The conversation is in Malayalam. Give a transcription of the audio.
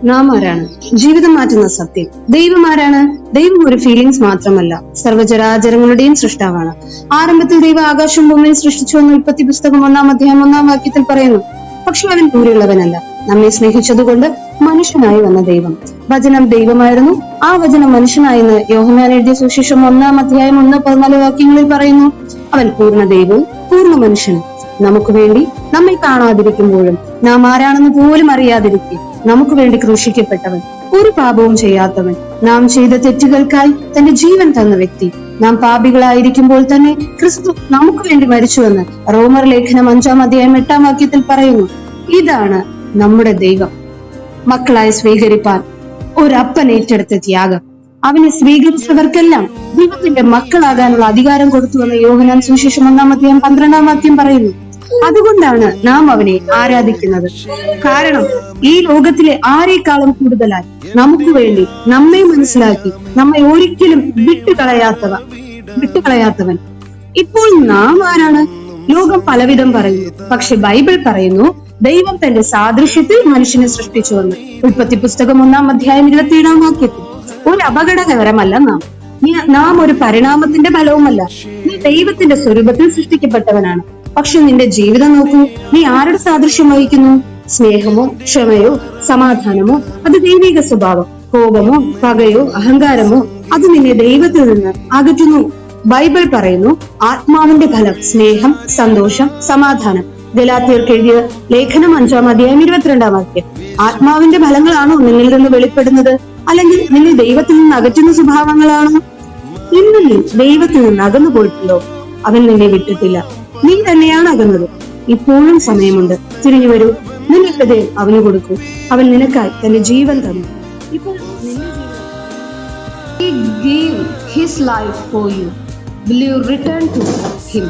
നാം ആരാണ്? ജീവിതം മാറ്റുന്ന സത്യം. ദൈവം ആരാണ്? ദൈവം ഒരു ഫീലിംഗ്സ് മാത്രമല്ല, സർവ്വചരാചരങ്ങളുടെയും സൃഷ്ടാവാണ്. ആരംഭത്തിൽ ദൈവം ആകാശവും ഭൂമിയും സൃഷ്ടിച്ചു എന്ന് ഉൽപ്പത്തി പുസ്തകം 1-ാം അധ്യായം 1-ാം വാക്യത്തിൽ പറയുന്നു. പക്ഷെ അവൻ ദൂരെയുള്ളവനല്ല, നമ്മെ സ്നേഹിച്ചതുകൊണ്ട് മനുഷ്യനായി വന്ന ദൈവം. വചനം ദൈവമായിരുന്നു, ആ വചനം മനുഷ്യനായെന്ന് യോഹന്നാൻ എഴുതിയ സുവിശേഷം 1-ാം അധ്യായം 1-14 വാക്യങ്ങളിൽ പറയുന്നു. അവൻ പൂർണ്ണ ദൈവവും പൂർണ്ണ മനുഷ്യനും. നമുക്ക് വേണ്ടി നമ്മെ കാണാതിരിക്കുമ്പോഴും നാം ആരാണെന്ന് പോലും അറിയാതിരിക്കെ നമുക്ക് വേണ്ടി ക്രൂശിക്കപ്പെട്ടവൻ, ഒരു പാപവും ചെയ്യാത്തവൻ, നാം ചെയ്ത തെറ്റുകൾക്കായി തന്റെ ജീവൻ തന്ന വ്യക്തി. നാം പാപികളായിരിക്കുമ്പോൾ തന്നെ ക്രിസ്തു നമുക്ക് വേണ്ടി മരിച്ചുവെന്ന് റോമർ ലേഖനം 5-ാം അധ്യായം 8-ാം വാക്യത്തിൽ പറയുന്നു. ഇതാണ് നമ്മുടെ ദൈവം. മക്കളായി സ്വീകരിപ്പാൻ ഒരപ്പൻ ഏറ്റെടുത്ത ത്യാഗം. അവനെ സ്വീകരിച്ചവർക്കെല്ലാം ദൈവത്തിന്റെ മക്കളാകാനുള്ള അധികാരം കൊടുത്തുവെന്ന് യോഹന്നാൻ സുവിശേഷം 1-ാം അധ്യായം 12-ാം വാക്യം പറയുന്നു. അതുകൊണ്ടാണ് നാം അവനെ ആരാധിക്കുന്നത്. കാരണം ഈ ലോകത്തിലെ ആരെക്കാളും കൂടുതലായി നമുക്ക് വേണ്ടി നമ്മെ മനസ്സിലാക്കി നമ്മെ ഒരിക്കലും വിട്ടുകളയാത്തവൻ. ഇപ്പോൾ നാം ആരാണ്? ലോകം പലവിധം പറയുന്നു, പക്ഷെ ബൈബിൾ പറയുന്നു ദൈവം തന്റെ സാദൃശ്യത്തിൽ മനുഷ്യനെ സൃഷ്ടിച്ചുവെന്ന്. ഉൽപ്പത്തി പുസ്തകം 1-ാം അധ്യായം 27-ാം വാക്യത്തിൽ. ഒരു അപകടകരമല്ല നാം ഒരു പരിണാമത്തിന്റെ ഫലവുമല്ല. നീ ദൈവത്തിന്റെ സ്വരൂപത്തിൽ സൃഷ്ടിക്കപ്പെട്ടവനാണ്. പക്ഷെ നിന്റെ ജീവിതം നോക്കൂ, നീ ആരുടെ സാദൃശ്യം വഹിക്കുന്നു? സ്നേഹമോ ക്ഷമയോ സമാധാനമോ അത് ദൈവിക സ്വഭാവം? കോപമോ പകയോ അഹങ്കാരമോ അത് നിന്നെ ദൈവത്തിൽ നിന്ന് അകറ്റുന്നു. ബൈബിൾ പറയുന്നു ആത്മാവിന്റെ ഫലം സ്നേഹം, സന്തോഷം, സമാധാനം. ഗലാത്യർക്ക് എഴുതിയ ലേഖനം 5-ാം അധ്യായം 22-ാം വാക്യം. ആത്മാവിന്റെ ഫലങ്ങളാണോ നിന്നിൽ നിന്ന് വെളിപ്പെടുന്നത്, അല്ലെങ്കിൽ നിന്നെ ദൈവത്തിൽ നിന്ന് അകറ്റുന്ന സ്വഭാവങ്ങളാണോ? ഇന്ന് നീ ദൈവത്തിൽ നിന്ന് അകന്നു പോയിട്ടുണ്ടോ? അവൻ നിന്നെ വിട്ടിട്ടില്ല, നീ തന്നെയാണ് അകന്നത്. ഇപ്പോഴും സമയമുണ്ട്, തിരിഞ്ഞു വരൂ. നിന്റെ ഹൃദയം അവന് കൊടുക്കൂ. അവൻ നിനക്കായി തന്റെ ജീവൻ തന്നു. ഇപ്പോൾ He gave his life for you. Will you return to him?